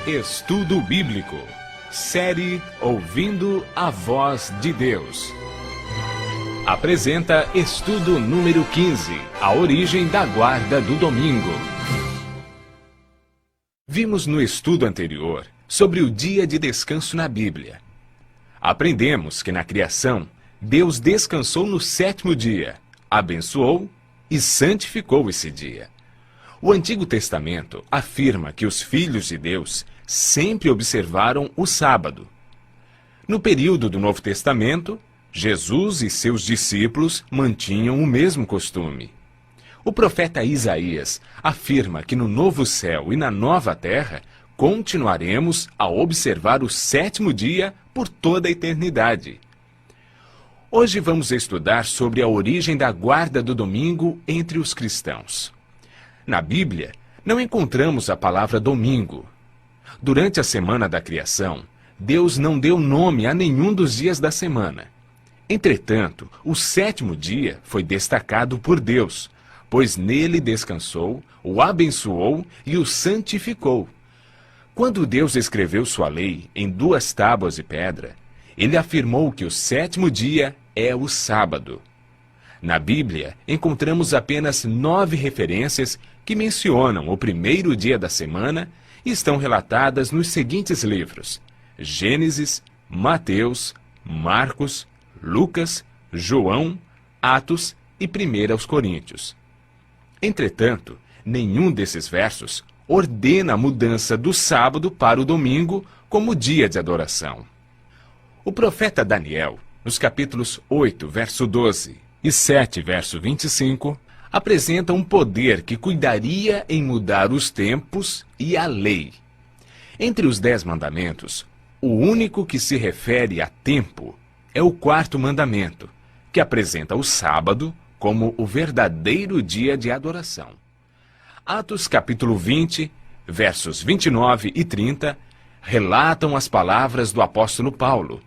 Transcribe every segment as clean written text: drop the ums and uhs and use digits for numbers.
Estudo Bíblico. Série Ouvindo a Voz de Deus. Apresenta estudo número 15, a origem da guarda do domingo. Vimos no estudo anterior sobre o dia de descanso na Bíblia. Aprendemos que na criação, Deus descansou no sétimo dia, abençoou e santificou esse dia. O Antigo Testamento afirma que os filhos de Deus sempre observaram o sábado. No período do Novo Testamento, Jesus e seus discípulos mantinham o mesmo costume. O profeta Isaías afirma que no novo céu e na nova terra continuaremos a observar o sétimo dia por toda a eternidade. Hoje vamos estudar sobre a origem da guarda do domingo entre os cristãos. Na Bíblia, não encontramos a palavra domingo. Durante a semana da criação, Deus não deu nome a nenhum dos dias da semana. Entretanto, o sétimo dia foi destacado por Deus, pois nele descansou, o abençoou e o santificou. Quando Deus escreveu sua lei em 2 tábuas de pedra, ele afirmou que o sétimo dia é o sábado. Na Bíblia, encontramos apenas 9 referências que mencionam o primeiro dia da semana e estão relatadas nos seguintes livros: Gênesis, Mateus, Marcos, Lucas, João, Atos e 1 Coríntios. Entretanto, nenhum desses versos ordena a mudança do sábado para o domingo como dia de adoração. O profeta Daniel, nos capítulos 8, verso 12 e 7, verso 25, apresenta um poder que cuidaria em mudar os tempos e a lei. Entre os 10 mandamentos, o único que se refere a tempo é o 4º mandamento, que apresenta o sábado como o verdadeiro dia de adoração. Atos capítulo 20, versos 29 e 30, relatam as palavras do apóstolo Paulo.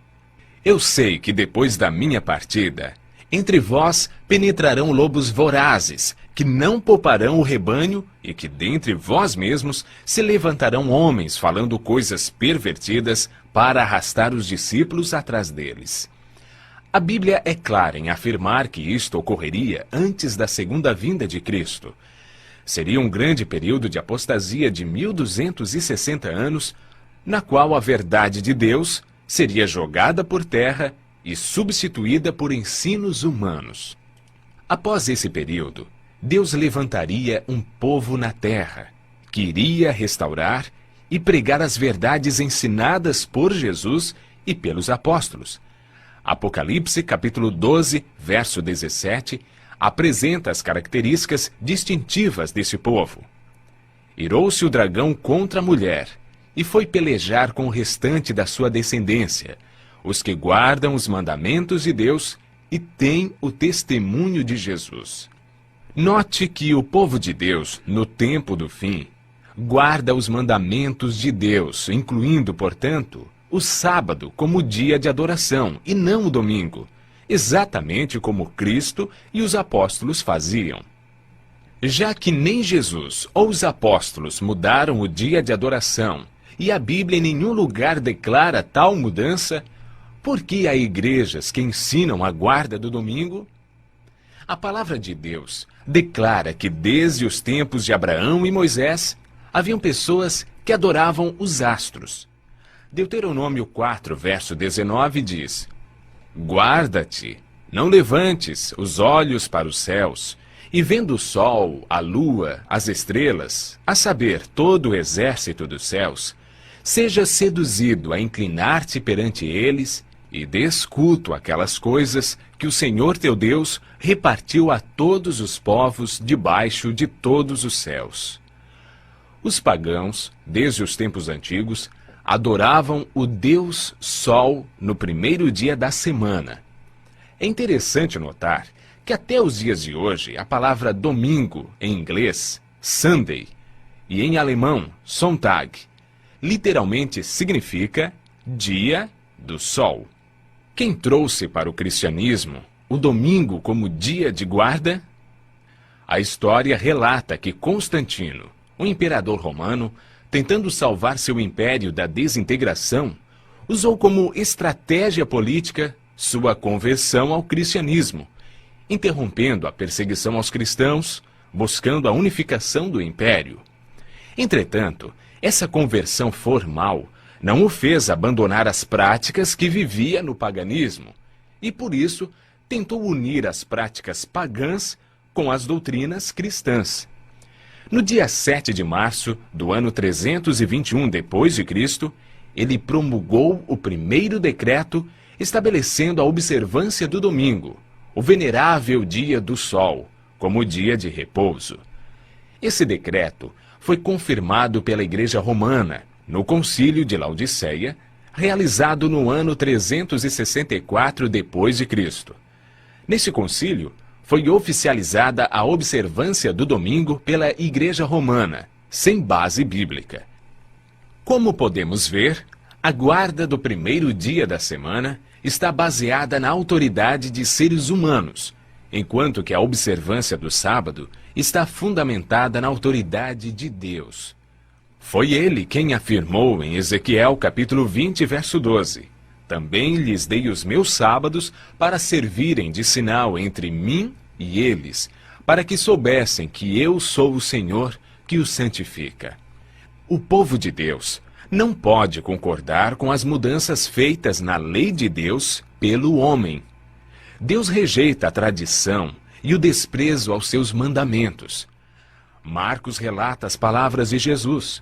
Eu sei que depois da minha partida, entre vós penetrarão lobos vorazes, que não pouparão o rebanho, e que dentre vós mesmos se levantarão homens falando coisas pervertidas para arrastar os discípulos atrás deles. A Bíblia é clara em afirmar que isto ocorreria antes da segunda vinda de Cristo. Seria um grande período de apostasia de 1260 anos, na qual a verdade de Deus seria jogada por terra e substituída por ensinos humanos. Após esse período, Deus levantaria um povo na terra, que iria restaurar e pregar as verdades ensinadas por Jesus e pelos apóstolos. Apocalipse capítulo 12, verso 17, apresenta as características distintivas desse povo. Irou-se o dragão contra a mulher, e foi pelejar com o restante da sua descendência, os que guardam os mandamentos de Deus e têm o testemunho de Jesus. Note que o povo de Deus, no tempo do fim, guarda os mandamentos de Deus, incluindo, portanto, o sábado como dia de adoração e não o domingo, exatamente como Cristo e os apóstolos faziam. Já que nem Jesus ou os apóstolos mudaram o dia de adoração e a Bíblia em nenhum lugar declara tal mudança, por que há igrejas que ensinam a guarda do domingo? A palavra de Deus declara que desde os tempos de Abraão e Moisés, haviam pessoas que adoravam os astros. Deuteronômio 4, verso 19 diz: Guarda-te, não levantes os olhos para os céus, e vendo o sol, a lua, as estrelas, a saber, todo o exército dos céus, seja seduzido a inclinar-te perante eles, e dês culto àquelas coisas que o Senhor teu Deus repartiu a todos os povos debaixo de todos os céus. Os pagãos, desde os tempos antigos, adoravam o Deus Sol no primeiro dia da semana. É interessante notar que até os dias de hoje a palavra domingo em inglês, Sunday, e em alemão, Sonntag, literalmente significa dia do sol. Quem trouxe para o cristianismo o domingo como dia de guarda? A história relata que Constantino, o imperador romano, tentando salvar seu império da desintegração, usou como estratégia política sua conversão ao cristianismo, interrompendo a perseguição aos cristãos, buscando a unificação do império. Entretanto, essa conversão formal não o fez abandonar as práticas que vivia no paganismo, e por isso tentou unir as práticas pagãs com as doutrinas cristãs. No dia 7 de março do ano 321 d.C., ele promulgou o primeiro decreto estabelecendo a observância do domingo, o venerável dia do sol, como dia de repouso. Esse decreto foi confirmado pela Igreja Romana no Concílio de Laodiceia, realizado no ano 364 d.C. Nesse concílio, foi oficializada a observância do domingo pela Igreja Romana, sem base bíblica. Como podemos ver, a guarda do primeiro dia da semana está baseada na autoridade de seres humanos, enquanto que a observância do sábado está fundamentada na autoridade de Deus. Foi ele quem afirmou em Ezequiel capítulo 20, verso 12: Também lhes dei os meus sábados para servirem de sinal entre mim e eles, para que soubessem que eu sou o Senhor que os santifica. O povo de Deus não pode concordar com as mudanças feitas na lei de Deus pelo homem. Deus rejeita a tradição e o desprezo aos seus mandamentos. Marcos relata as palavras de Jesus.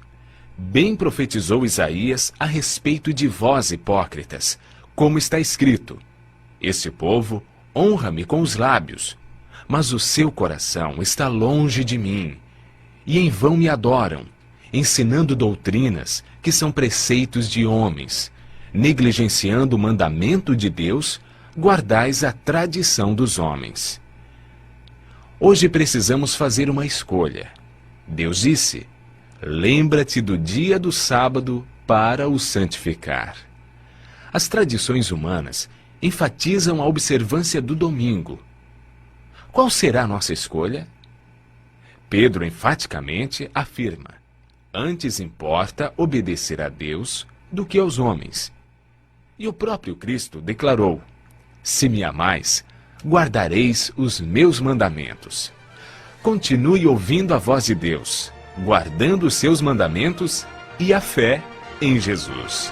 Bem profetizou Isaías a respeito de vós, hipócritas, como está escrito: Este povo honra-me com os lábios, mas o seu coração está longe de mim, e em vão me adoram, ensinando doutrinas que são preceitos de homens. Negligenciando o mandamento de Deus, guardais a tradição dos homens. Hoje precisamos fazer uma escolha. Deus disse: Lembra-te do dia do sábado para o santificar. As tradições humanas enfatizam a observância do domingo. Qual será a nossa escolha? Pedro enfaticamente afirma: Antes importa obedecer a Deus do que aos homens. E o próprio Cristo declarou: Se me amais, guardareis os meus mandamentos. Continue ouvindo a voz de Deus, guardando os seus mandamentos e a fé em Jesus.